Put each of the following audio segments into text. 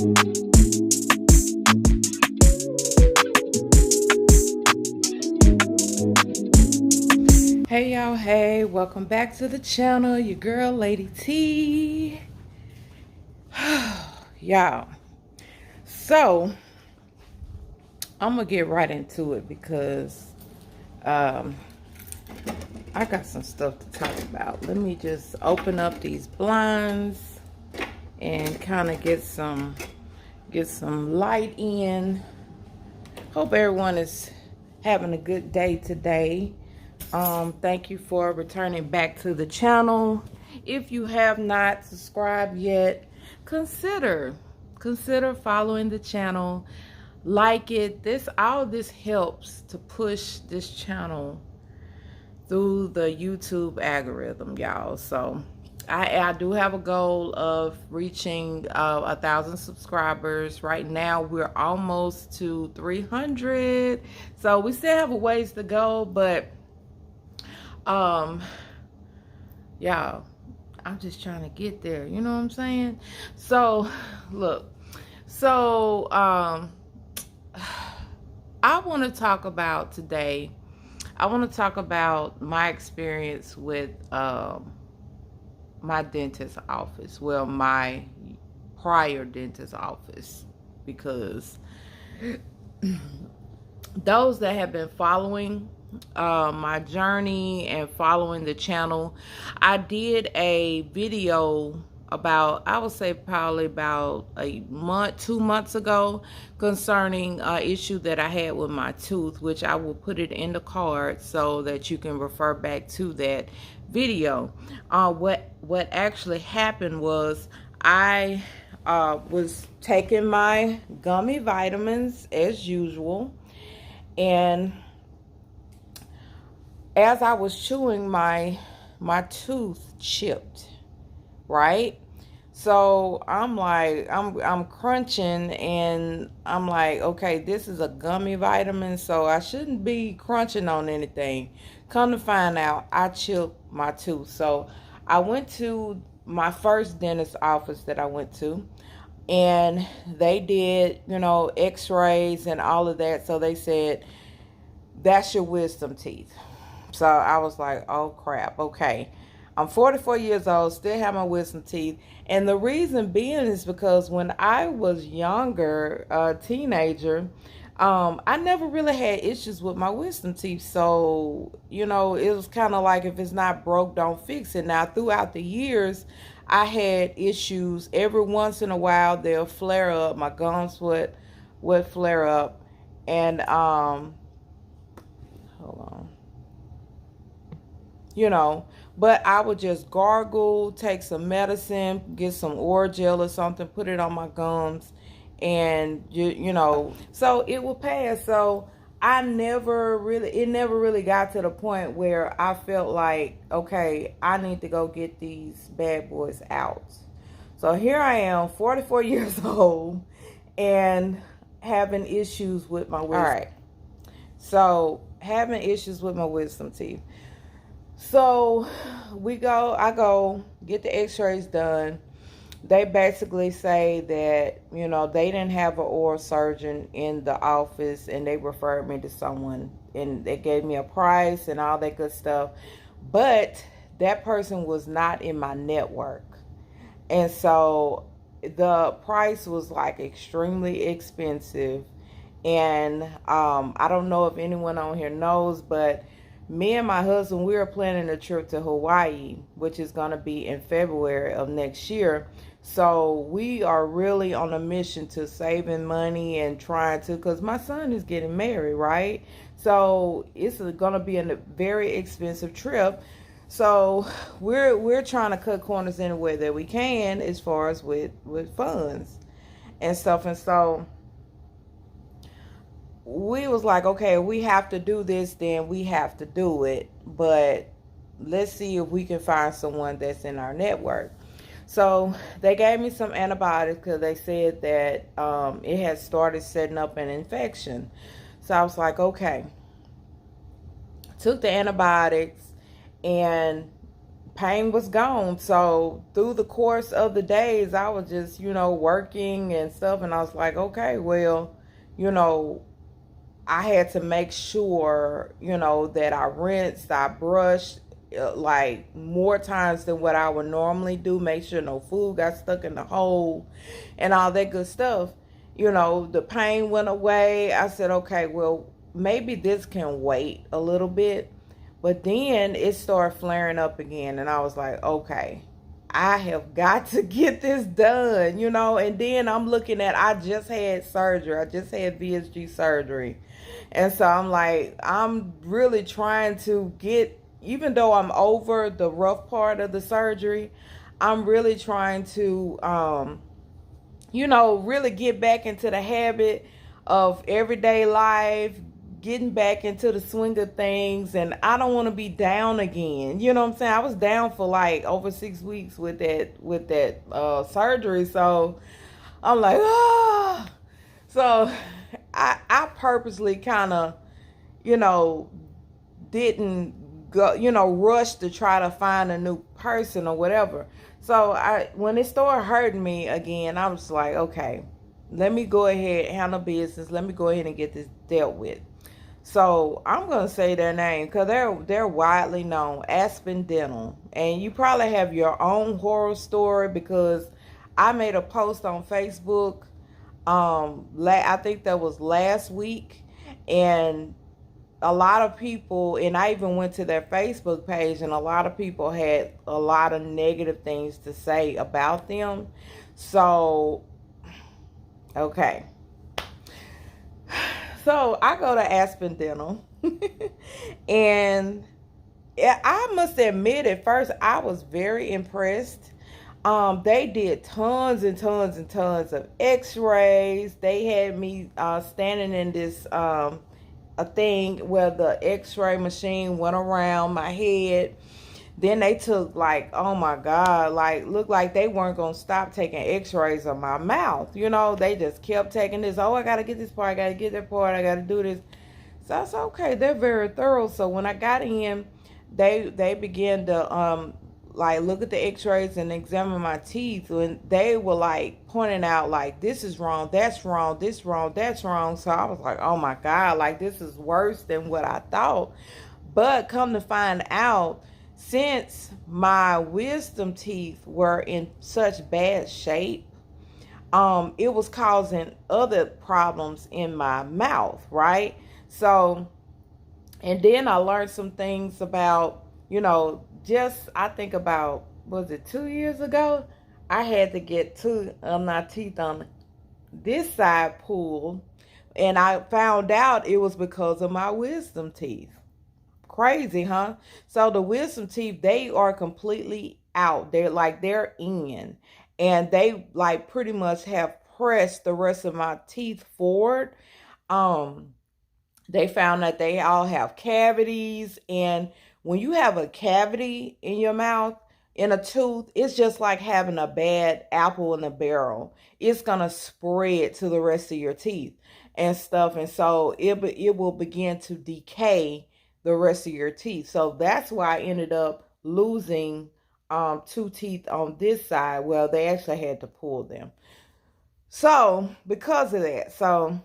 Hey y'all, hey, welcome back to the channel. Your girl Lady T. Y'all, so I'm gonna get right into it because I got some stuff to talk about. Let me just open up these blinds and kind of get some light in. Hope everyone is having a good day today. Thank you for returning back to the channel. If you have not subscribed yet, consider following the channel. Like it. All this helps to push this channel through the YouTube algorithm, y'all. So I do have a goal of reaching 1,000 subscribers. Right now we're almost to 300, so we still have a ways to go, but y'all, I'm just trying to get there, you know what I'm saying? So look, so I want to talk about today, I want to talk about my experience with my dentist office. Well, my prior dentist office, because those that have been following my journey and following the channel, I did a video about, I would say probably about a month, 2 months ago, concerning an issue that I had with my tooth, which I will put it in the card so that you can refer back to that video. What actually happened was I was taking my gummy vitamins as usual, and as I was chewing, my tooth chipped, right? So I'm like, I'm crunching, and I'm like, okay, this is a gummy vitamin, so I shouldn't be crunching on anything. Come to find out, I chipped my tooth. So I went to my first dentist office that I went to, and they did, you know, x-rays and all of that. So they said, that's your wisdom teeth. So I was like, oh crap, okay. I'm 44 years old, still have my wisdom teeth. And the reason being is because when I was younger, a teenager, I never really had issues with my wisdom teeth. So, you know, it was kind of like, if it's not broke, don't fix it. Now, throughout the years, I had issues. Every once in a while, they'll flare up. My gums would flare up. And, hold on. You know, but I would just gargle, take some medicine, get some Orajel or something, put it on my gums, and you know, so it will pass. So it never really got to the point where I felt like, okay, I need to go get these bad boys out. So here I am, 44 years old, and having issues with my wisdom. All right, so having issues with my wisdom teeth. So I go get the x-rays done. They basically say that, you know, they didn't have an oral surgeon in the office, and they referred me to someone, and they gave me a price and all that good stuff. But that person was not in my network. And so the price was like extremely expensive. And I don't know if anyone on here knows, but me and my husband, we are planning a trip to Hawaii, which is going to be in February of next year. So we are really on a mission to saving money and trying to, because my son is getting married, right? So it's going to be a very expensive trip. So we're trying to cut corners anywhere that we can as far as with funds and stuff. And so we was like, okay, we have to do this, then we have to do it. But let's see if we can find someone that's in our network. So they gave me some antibiotics because they said that it had started setting up an infection. So I was like, okay. Took the antibiotics, and pain was gone. So through the course of the days, I was just, working and stuff. And I was like, okay, well, you know, I had to make sure, that I rinsed, I brushed like more times than what I would normally do. Make sure no food got stuck in the hole and all that good stuff. The pain went away. I said, okay, well, maybe this can wait a little bit. But then it started flaring up again. And I was like, okay, I have got to get this done, And then I'm looking at, I just had surgery. I just had VSG surgery. And so I'm like, I'm really trying to get, even though I'm over the rough part of the surgery, I'm really trying to, really get back into the habit of everyday life, getting back into the swing of things. And I don't want to be down again. You know what I'm saying? I was down for like over 6 weeks with that surgery. So I'm like, ah. So I purposely kind of, didn't go, rush to try to find a new person or whatever. So when it started hurting me again, I was like, okay, let me go ahead and handle business. Let me go ahead and get this dealt with. So I'm gonna say their name because they're widely known, Aspen Dental, and you probably have your own horror story because I made a post on Facebook. I think that was last week, and a lot of people, and I even went to their Facebook page, and a lot of people had a lot of negative things to say about them. So, okay. So I go to Aspen Dental, and I must admit, at first I was very impressed. They did tons and tons and tons of x-rays. They had me standing in this a thing where the x-ray machine went around my head. Then they took, like, oh my God, like, looked like they weren't going to stop taking x-rays of my mouth. They just kept taking this. Oh, I got to get this part. I got to get that part. I got to do this. So I said, okay, they're very thorough. So when I got in, they began to, like, look at the x-rays and examine my teeth. And they were, like, pointing out, like, this is wrong, that's wrong, this wrong, that's wrong. So I was like, oh my God, like, this is worse than what I thought. But come to find out, since my wisdom teeth were in such bad shape, it was causing other problems in my mouth, right? So, and then I learned some things about, just, I think about, was it 2 years ago? I had to get two of my teeth on this side pulled, and I found out it was because of my wisdom teeth. Crazy, huh? So the wisdom teeth, they are completely out. They're in, and they like pretty much have pressed the rest of my teeth forward. They found that they all have cavities, and when you have a cavity in your mouth, in a tooth, it's just like having a bad apple in a barrel. It's gonna spread to the rest of your teeth and stuff, and so it will begin to decay the rest of your teeth. So that's why I ended up losing 2 teeth on this side. Well, they actually had to pull them. So because of that, so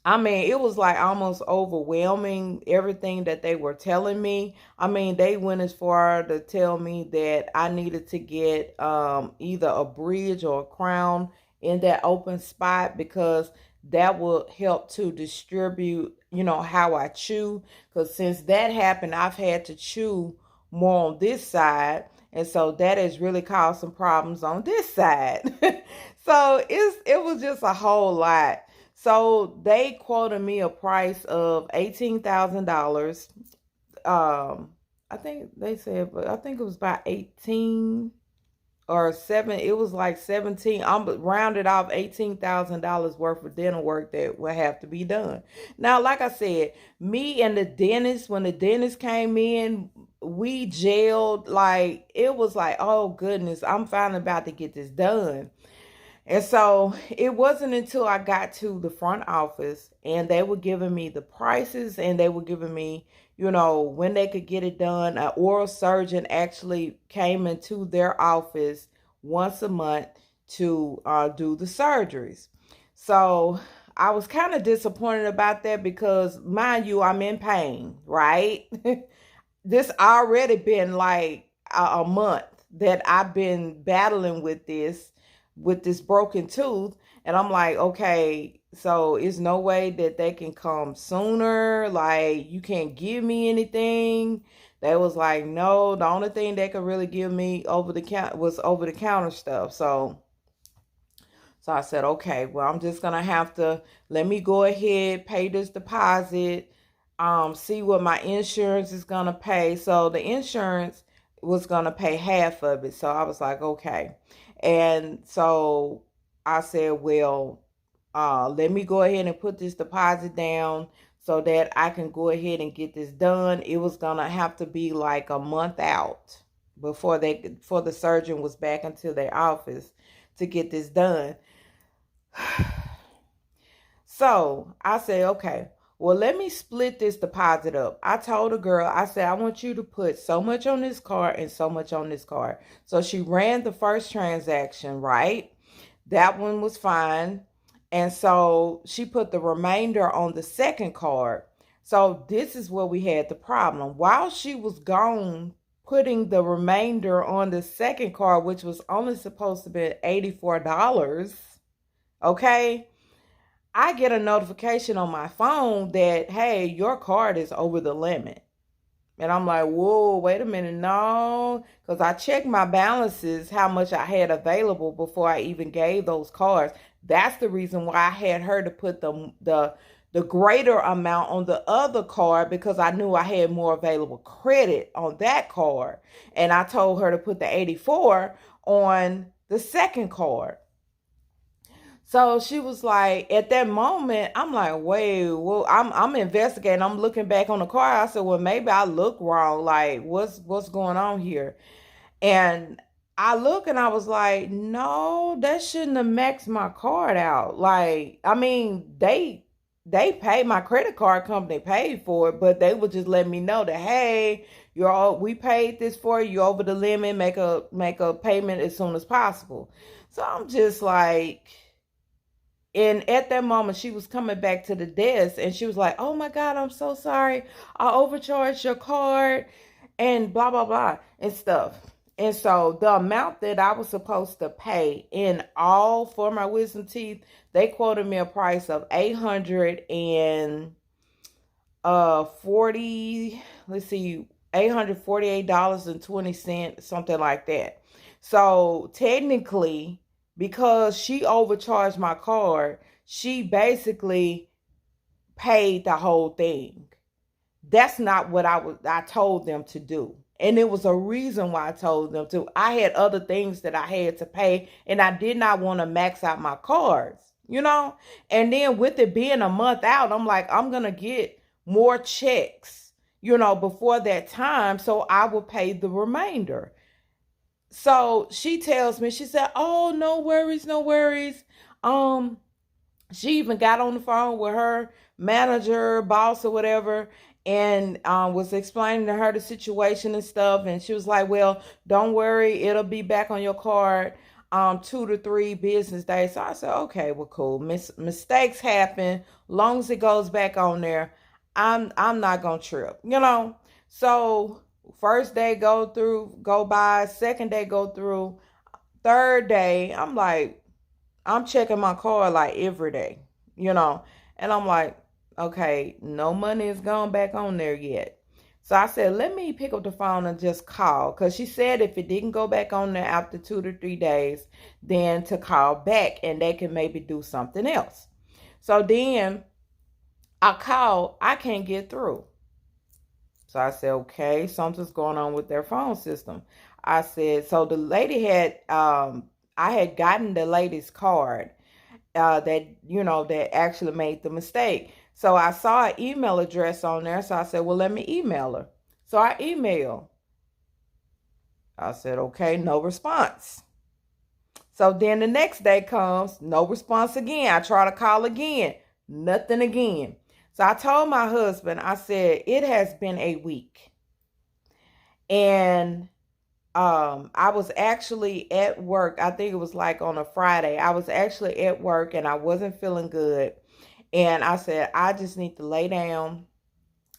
I mean, it was like almost overwhelming, everything that they were telling me. I mean, they went as far to tell me that I needed to get either a bridge or a crown in that open spot because that will help to distribute, how I chew. Because since that happened, I've had to chew more on this side. And so that has really caused some problems on this side. So it was just a whole lot. So they quoted me a price of $18,000. I think they said, but I think it was about 18 or 7. It was like 17. I'm rounded off $18,000 worth of dental work that will have to be done. Now, like I said, me and the dentist, when the dentist came in, we gelled. Like, it was like, oh goodness, I'm finally about to get this done. And so it wasn't until I got to the front office and they were giving me the prices and they were giving me, when they could get it done. An oral surgeon actually came into their office once a month to do the surgeries. So I was kind of disappointed about that because, mind you, I'm in pain, right? This already been like a month that I've been battling with this broken tooth, and I'm like, okay, so it's no way that they can come sooner, like you can't give me anything. They was like, no, the only thing they could really give me over the counter was over the counter stuff. So I said, okay, well, I'm just gonna have to let me go ahead, pay this deposit, see what my insurance is gonna pay. So the insurance was gonna pay half of it. So I was like, okay. And so I said, well, let me go ahead and put this deposit down so that I can go ahead and get this done. It was gonna have to be like a month out before the surgeon was back into their office to get this done. So I said, okay, well, let me split this deposit up. I told the girl, I said, I want you to put so much on this card and so much on this card. So she ran the first transaction, right? That one was fine. And so she put the remainder on the second card. So this is where we had the problem. While she was gone, putting the remainder on the second card, which was only supposed to be $84, okay, I get a notification on my phone that, hey, your card is over the limit. And I'm like, whoa, wait a minute, no. Because I checked my balances, how much I had available before I even gave those cards. That's the reason why I had her to put the greater amount on the other card, because I knew I had more available credit on that card. And I told her to put the 84 on the second card. So she was like, at that moment, I'm like, wait, well, I'm investigating. I'm looking back on the card. I said, well, maybe I look wrong. Like, what's going on here? And I look and I was like, no, that shouldn't have maxed my card out. Like, I mean, they paid, my credit card company paid for it, but they would just let me know that, hey, we paid this for you, you're over the limit, make a payment as soon as possible. So I'm just like, and at that moment, she was coming back to the desk and she was like, oh my God, I'm so sorry. I overcharged your card and blah, blah, blah and stuff. And so the amount that I was supposed to pay in all for my wisdom teeth, they quoted me a price of $848.20, something like that. So technically, because she overcharged my card, she basically paid the whole thing. That's not what I told them to do. And it was a reason why I told them to. I had other things that I had to pay, and I did not want to max out my cards, And then with it being a month out, I'm like, I'm going to get more checks, before that time, so I will pay the remainder. So she tells me, she said, oh, no worries, no worries. She even got on the phone with her manager, boss or whatever, and was explaining to her the situation and stuff. And she was like, well, don't worry, it'll be back on your card 2 to 3 business days. So I said, okay, well, cool. Mistakes happen. Long as it goes back on there, I'm not gonna trip, So first day go by, second day go through, third day, I'm like, I'm checking my card like every day, and I'm like, okay, no money is gone back on there yet. So I said, let me pick up the phone and just call, because she said if it didn't go back on there after 2 to 3 days, then to call back and they can maybe do something else. So then I call, I can't get through. So I said, okay, something's going on with their phone system. I said, so the lady had, I had gotten the lady's card that actually made the mistake. So I saw an email address on there. So I said, well, let me email her. So I emailed. I said, okay, no response. So then the next day comes, no response again. I try to call again, nothing again. So I told my husband, I said, it has been a week. And I was actually at work. I think it was like on a Friday. I was actually at work and I wasn't feeling good. And I said, I just need to lay down.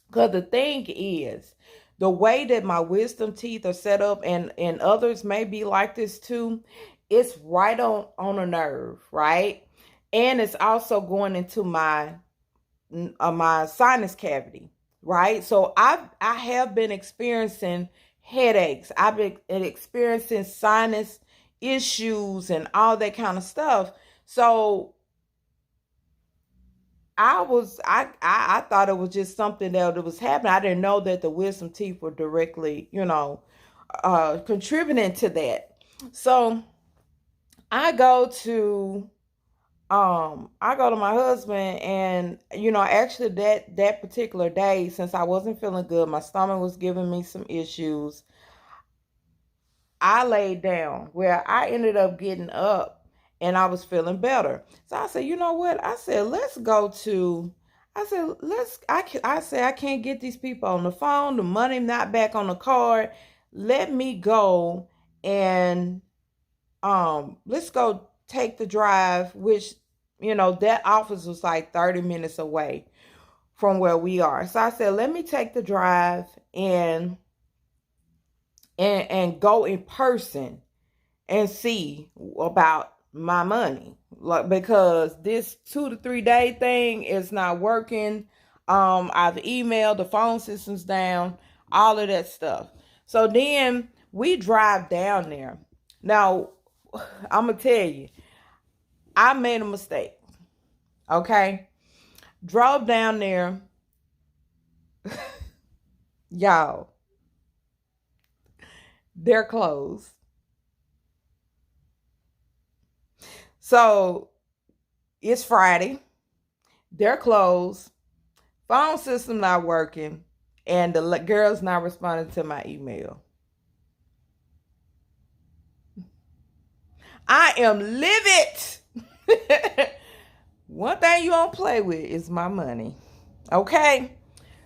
Because the thing is, the way that my wisdom teeth are set up, and others may be like this too, it's right on a nerve, right? And it's also going into my sinus cavity, right? So I have been experiencing headaches. I've been experiencing sinus issues and all that kind of stuff. So I thought it was just something that was happening. I didn't know that the wisdom teeth were directly, contributing to that. So I go to my husband, and actually that particular day, since I wasn't feeling good, my stomach was giving me some issues, I laid down, where I ended up getting up and I was feeling better. So I said, you know what? I said, I said, I can't get these people on the phone. The money not back on the card. Let me go and let's go take the drive, which, that office was like 30 minutes away from where we are. So I said, let me take the drive and go in person and see about my money. Like, because this 2 to 3 day thing is not working. I've emailed, the phone system's down, all of that stuff. So then we drive down there. Now, I'm going to tell you, I made a mistake. Okay? Drove down there. Y'all, they're closed. So it's Friday. They're closed. Phone system not working. And the girl's not responding to my email. I am livid. One thing you don't play with is my money. Okay?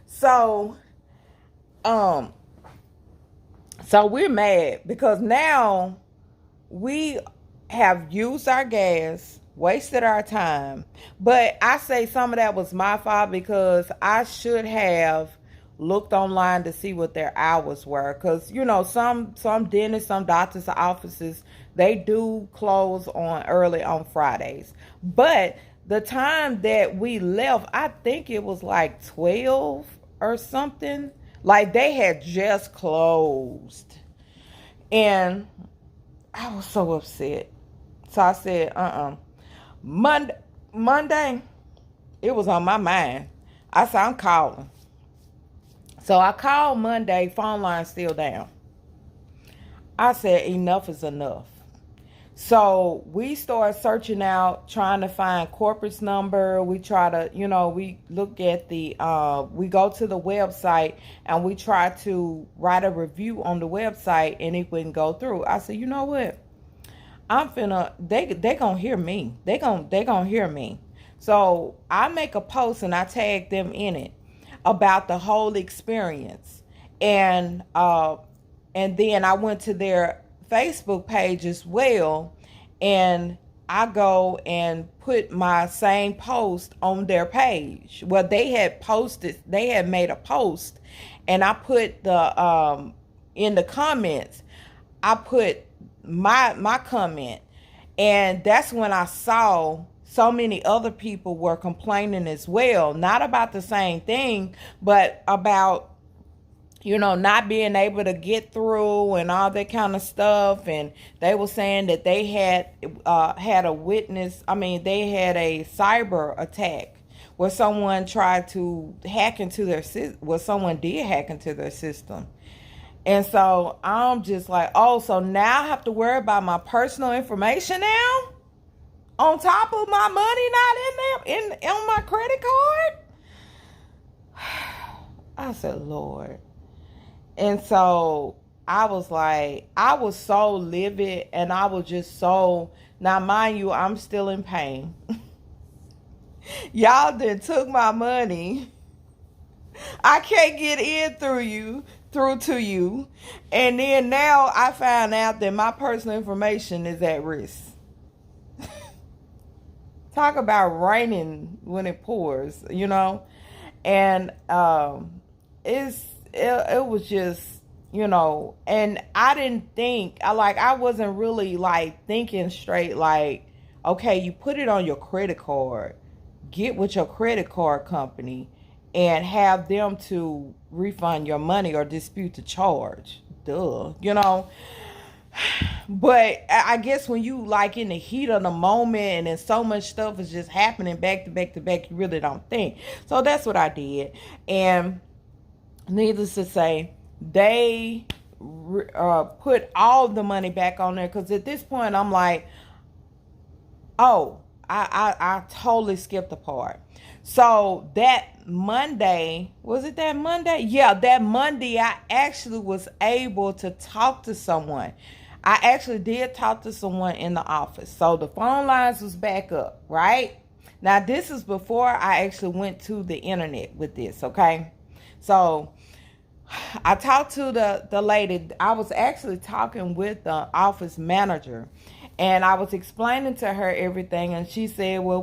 So we're mad because now we have used our gas, wasted our time. But I say some of that was my fault, because I should have looked online to see what their hours were. Because, some dentists, some doctors' offices, they do close early on Fridays. But the time that we left, I think it was like 12 or something. Like, they had just closed. And I was so upset. So I said, Monday, it was on my mind. I said, I'm calling. So I called Monday, phone line still down. I said, enough is enough. So we start searching out, trying to find corporate's number. We try to, we look at we go to the website and we try to write a review on the website, and it wouldn't go through. I said, you know what? They gonna hear me. They gonna hear me. So I make a post and I tag them in it about the whole experience. And then I went to their Facebook page as well, and I go and put my same post on their page. Well, they had made a post, and I put in the comments, I put my comment, and that's when I saw so many other people were complaining as well, not about the same thing, but about not being able to get through and all that kind of stuff. And they were saying that they had a witness. I mean, they had a cyber attack where someone tried to hack into their system. Well, someone did hack into their system. And so I'm just like, oh, so now I have to worry about my personal information now? On top of my money not in there, on my credit card? I said, Lord. And so I was like, I was so livid, and I was just so, now mind you, I'm still in pain. Y'all done took my money. I can't get in through to you. And then now I found out that my personal information is at risk. Talk about raining when it pours, you know? And it was just, you know, and I didn't think, I wasn't really like thinking straight, like, okay, you put it on your credit card, get with your credit card company and have them to refund your money or dispute the charge. Duh, you know. But I guess when you like in the heat of the moment and then so much stuff is just happening back to back to back, you really don't think. So that's what I did. And needless to say, they put all the money back on there, because at this point I'm like, oh, I totally skipped a part. So that Monday, was it that Monday? Yeah, that Monday I actually was able to talk to someone. I actually did talk to someone in the office. So the phone lines was back up, right? Now this is before I actually went to the internet with this, okay? So I talked to the lady. I was actually talking with the office manager, and I was explaining to her everything, and she said, well,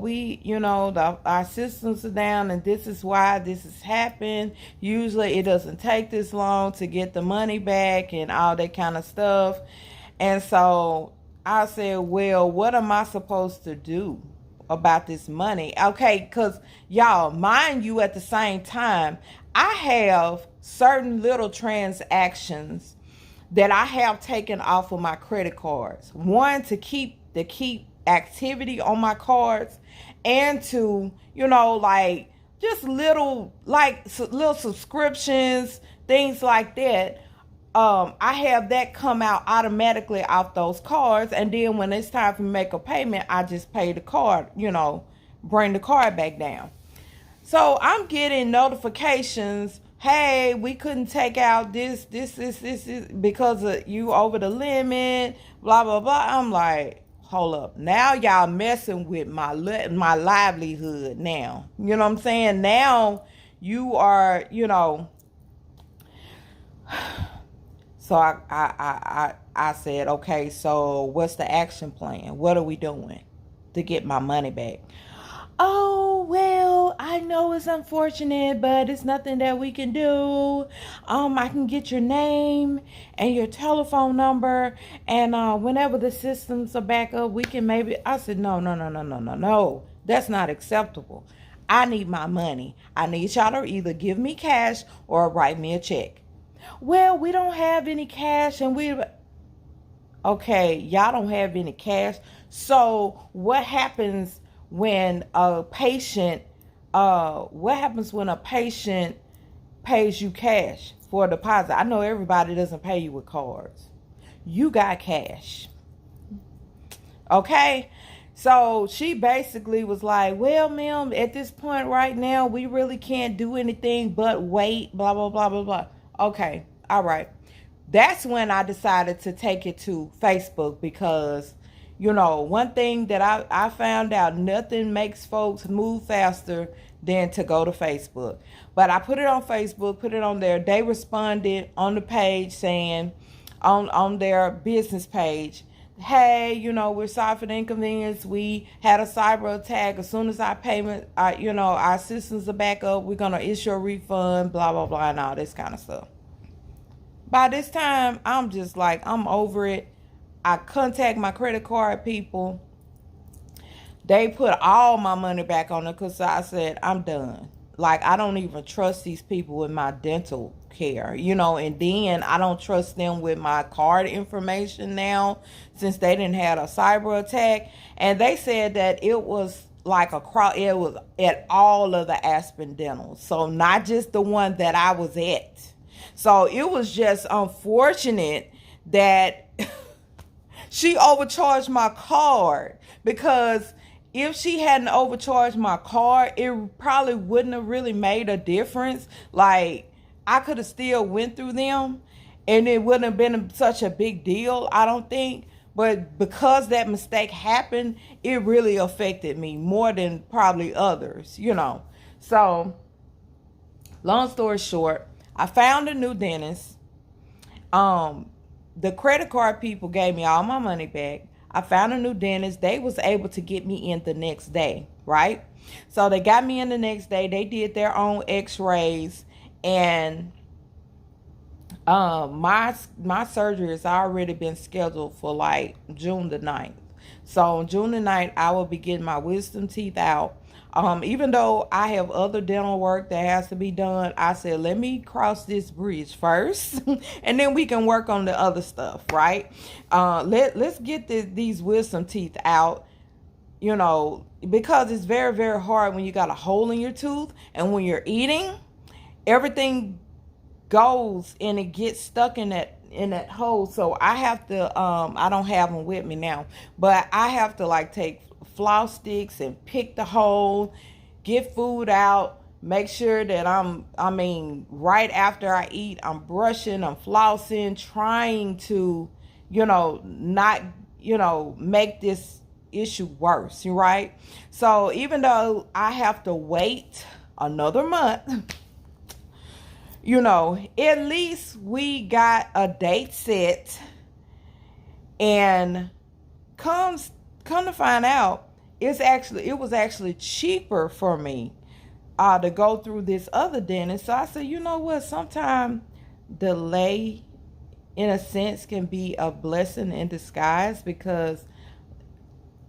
our systems are down, and this is why this has happened. Usually it doesn't take this long to get the money back and all that kind of stuff. And so I said, well, what am I supposed to do about this money? Okay, because y'all, mind you, at the same time, I have certain little transactions that I have taken off of my credit cards. One, to keep activity on my cards, and to, like just little subscriptions, things like that. I have that come out automatically off those cards, and then when it's time for me to make a payment, I just pay the card, bring the card back down. So I'm getting notifications, hey, we couldn't take out this because of you over the limit, blah, blah, blah. I'm like, hold up. Now y'all messing with my livelihood now. You know what I'm saying? Now you are, So I said, okay, so what's the action plan? What are we doing to get my money back? Oh, well, I know it's unfortunate, but it's nothing that we can do. I can get your name and your telephone number, and whenever the systems are back up, we can maybe. I said, no. That's not acceptable. I need my money. I need y'all to either give me cash or write me a check. Well, we don't have any cash, and okay, y'all don't have any cash. So what happens when a patient pays you cash for a deposit? I know everybody doesn't pay you with cards. You got cash. Okay? So she basically was like, well, ma'am, at this point right now, we really can't do anything but wait, blah, blah, blah, blah, blah. Okay, all right. That's when I decided to take it to Facebook, because one thing that I found out, nothing makes folks move faster than to go to Facebook. But I put it on Facebook, put it on there. They responded on the page saying, on their business page, hey, we're sorry for the inconvenience. We had a cyber attack. As soon as our payment, our systems are back up, we're going to issue a refund, blah, blah, blah, and all this kind of stuff. By this time, I'm just like, I'm over it. I contact my credit card people. They put all my money back on it, because I said, I'm done. Like, I don't even trust these people with my dental care, and then I don't trust them with my card information now, since they didn't have a cyber attack. And they said that it was like it was at all of the Aspen Dental. So not just the one that I was at. So it was just unfortunate that she overcharged my card, because if she hadn't overcharged my card, it probably wouldn't have really made a difference. Like, I could have still went through them, And it wouldn't have been such a big deal, I don't think. But because that mistake happened, it really affected me more than probably others, you know. So, long story short, I found a new dentist. The credit card people gave me all my money back. I found a new dentist. They was able to get me in the next day, right? So they got me in the next day. They did their own x-rays, and my surgery has already been scheduled for like June the 9th. So on June the 9th, I will be getting my wisdom teeth out. Even though I have other dental work that has to be done, I said, let me cross this bridge first and then we can work on the other stuff, right? Let's get these wisdom teeth out, you know, because it's very, very hard when you got a hole in your tooth, and when you're eating, everything goes and it gets stuck in that hole. So I have to I don't have them with me now, but I have to like take floss sticks and pick the hole, get food out, make sure that right after I eat, I'm brushing, I'm flossing, trying to, not, make this issue worse, right? So even though I have to wait another month, at least we got a date set, and come to find out, it was actually cheaper for me to go through this other dentist. So I said, you know what? Sometimes delay, in a sense, can be a blessing in disguise, because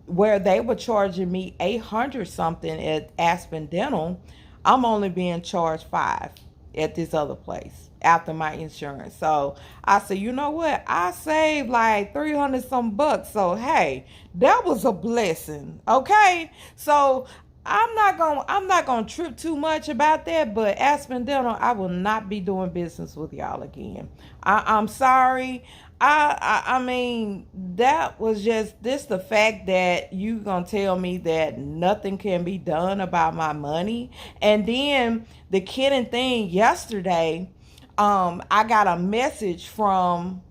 where they were charging me $800 something at Aspen Dental, I'm only being charged $5 at this other place after my insurance. So I said, you know what? I saved like 300 some bucks. So hey, that was a blessing. Okay. So I'm not gonna trip too much about that, but Aspen Dental, I will not be doing business with y'all again. I'm sorry. I mean, that was just the fact that you gonna tell me that nothing can be done about my money. And then the kidding thing yesterday, I got a message from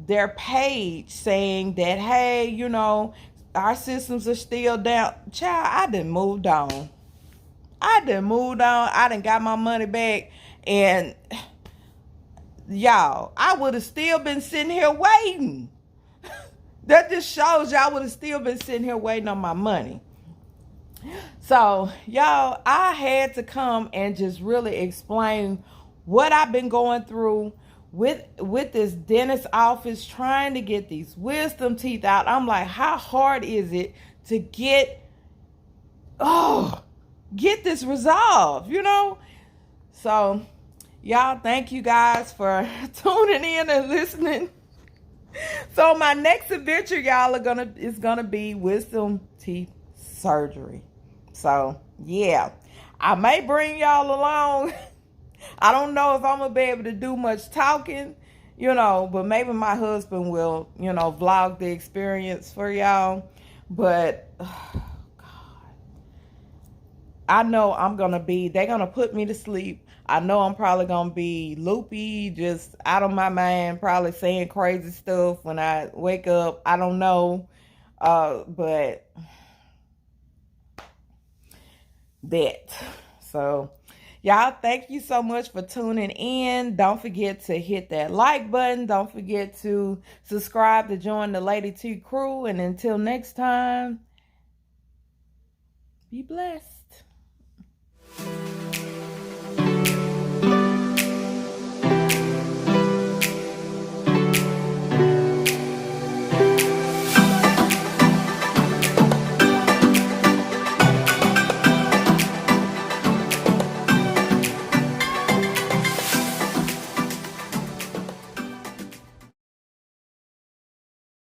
their page saying that, hey, our systems are still down. Child, I done moved on. I done got my money back, and y'all, I would have still been sitting here waiting. That just shows y'all would have still been sitting here waiting on my money. So, y'all, I had to come and just really explain what I've been going through with this dentist office, trying to get these wisdom teeth out. I'm like, how hard is it to get this resolved, So, y'all, thank you guys for tuning in and listening. So my next adventure, y'all, is gonna be wisdom teeth surgery. So yeah, I may bring y'all along. I don't know if I'm gonna be able to do much talking, but maybe my husband will, vlog the experience for y'all. But I know they're gonna put me to sleep. I know I'm probably gonna be loopy, just out of my mind, probably saying crazy stuff when I wake up. I don't know. But that. So y'all, thank you so much for tuning in. Don't forget to hit that like button. Don't forget to subscribe to join the Lady T crew. And until next time, be blessed.